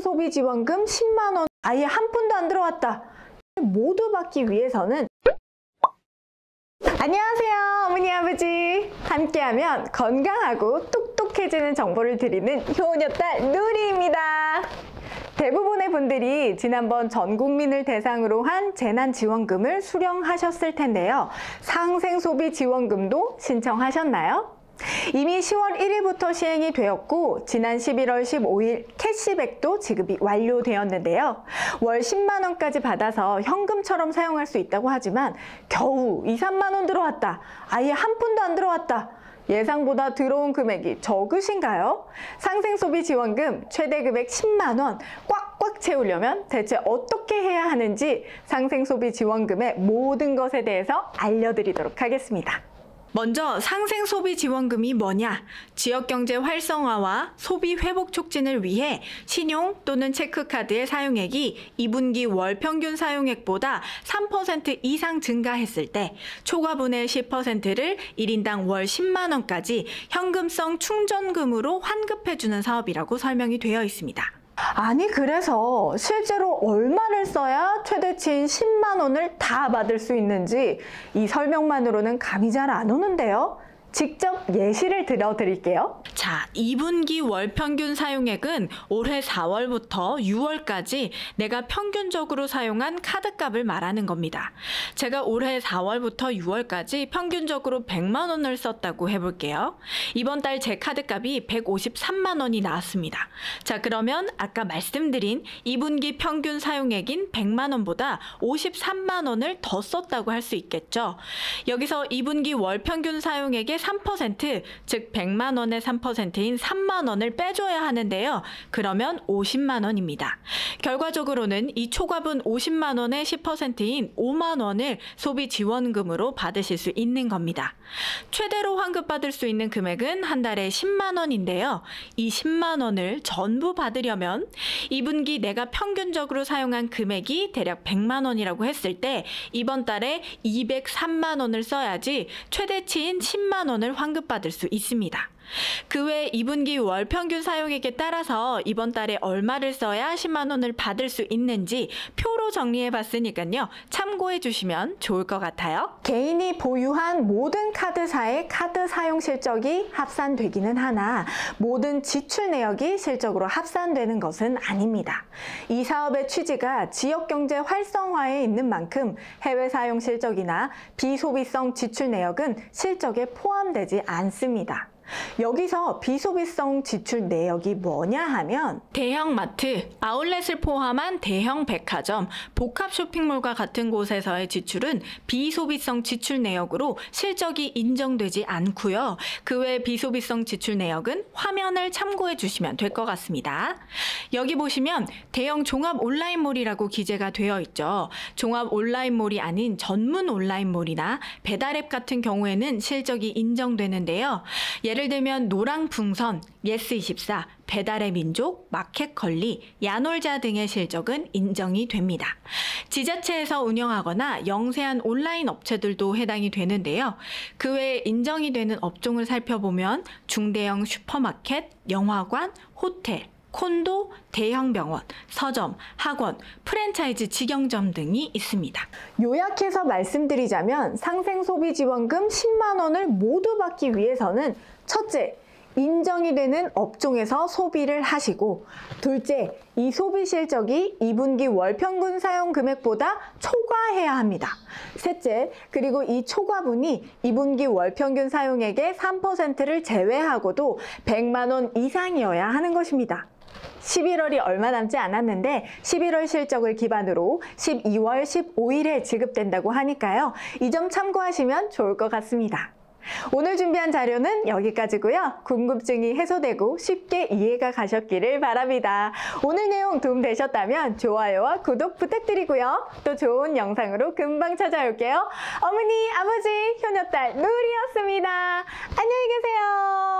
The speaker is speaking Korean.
상생소비지원금 10만 원 아예 한 푼도 안 들어왔다. 모두 받기 위해서는 안녕하세요, 어머니 아버지. 함께하면 건강하고 똑똑해지는 정보를 드리는 효녀딸 누리입니다. 대부분의 분들이 지난번 전 국민을 대상으로 한 재난지원금을 수령하셨을 텐데요. 상생소비지원금도 신청하셨나요? 이미 10월 1일부터 시행이 되었고 지난 11월 15일 캐시백도 지급이 완료되었는데요. 월 10만 원까지 받아서 현금처럼 사용할 수 있다고 하지만 겨우 2, 3만 원 들어왔다. 아예 한 푼도 안 들어왔다. 예상보다 들어온 금액이 적으신가요? 상생소비지원금 최대 금액 10만 원 꽉꽉 채우려면 대체 어떻게 해야 하는지 상생소비지원금의 모든 것에 대해서 알려드리도록 하겠습니다. 먼저 상생소비지원금이 뭐냐? 지역경제 활성화와 소비 회복 촉진을 위해 신용 또는 체크카드의 사용액이 2분기 월 평균 사용액보다 3% 이상 증가했을 때 초과분의 10%를 1인당 월 10만 원까지 현금성 충전금으로 환급해주는 사업이라고 설명이 되어 있습니다. 아니 그래서 실제로 얼마를 써야 최대치인 10만 원을 다 받을 수 있는지 이 설명만으로는 감이 잘 안 오는데요. 직접 예시를 들어드릴게요. 자, 2분기 월 평균 사용액은 올해 4월부터 6월까지 내가 평균적으로 사용한 카드값을 말하는 겁니다. 제가 올해 4월부터 6월까지 평균적으로 100만 원을 썼다고 해볼게요. 이번 달 제 카드값이 153만 원이 나왔습니다. 자, 그러면 아까 말씀드린 2분기 평균 사용액인 100만 원보다 53만 원을 더 썼다고 할 수 있겠죠. 여기서 2분기 월 평균 사용액의 3%, 즉 100만 원의 3%인 3만 원을 빼줘야 하는데요. 그러면 50만 원입니다. 결과적으로는 이 초과분 50만 원의 10%인 5만 원을 소비지원금으로 받으실 수 있는 겁니다. 최대로 환급받을 수 있는 금액은 한 달에 10만 원인데요. 이 10만 원을 전부 받으려면 2분기 내가 평균적으로 사용한 금액이 대략 100만 원이라고 했을 때 이번 달에 203만 원을 써야지 최대치인 10만 원을 환급받을 수 있습니다. 그 외 2분기 월 평균 사용액에 따라서 이번 달에 얼마를 써야 10만 원을 받을 수 있는지 표로 정리해 봤으니까요. 참고해 주시면 좋을 것 같아요. 개인이 보유한 모든 카드사의 카드 사용 실적이 합산되기는 하나 모든 지출 내역이 실적으로 합산되는 것은 아닙니다. 이 사업의 취지가 지역경제 활성화에 있는 만큼 해외 사용 실적이나 비소비성 지출 내역은 실적에 포함되지 않습니다. 여기서 비소비성 지출 내역이 뭐냐 하면 대형 마트, 아울렛을 포함한 대형 백화점, 복합 쇼핑몰과 같은 곳에서의 지출은 비소비성 지출 내역으로 실적이 인정되지 않고요. 그 외 비소비성 지출 내역은 화면을 참고해 주시면 될 것 같습니다. 여기 보시면 대형 종합 온라인몰이라고 기재가 되어 있죠. 종합 온라인몰이 아닌 전문 온라인몰이나 배달앱 같은 경우에는 실적이 인정되는데요. 예를 들면 노랑풍선, 예스24, 배달의 민족, 마켓컬리, 야놀자 등의 실적은 인정이 됩니다. 지자체에서 운영하거나 영세한 온라인 업체들도 해당이 되는데요. 그 외에 인정이 되는 업종을 살펴보면 중대형 슈퍼마켓, 영화관, 호텔, 콘도, 대형 병원, 서점, 학원, 프랜차이즈 직영점 등이 있습니다. 요약해서 말씀드리자면 상생소비지원금 10만 원을 모두 받기 위해서는 첫째, 인정이 되는 업종에서 소비를 하시고 둘째, 이 소비 실적이 2분기 월 평균 사용 금액보다 초과해야 합니다. 셋째, 그리고 이 초과분이 2분기 월 평균 사용액의 3%를 제외하고도 100만 원 이상이어야 하는 것입니다. 11월이 얼마 남지 않았는데 11월 실적을 기반으로 12월 15일에 지급된다고 하니까요. 이 점 참고하시면 좋을 것 같습니다. 오늘 준비한 자료는 여기까지고요. 궁금증이 해소되고 쉽게 이해가 가셨기를 바랍니다. 오늘 내용 도움되셨다면 좋아요와 구독 부탁드리고요. 또 좋은 영상으로 금방 찾아올게요. 어머니, 아버지, 효녀딸 누리였습니다. 안녕히 계세요.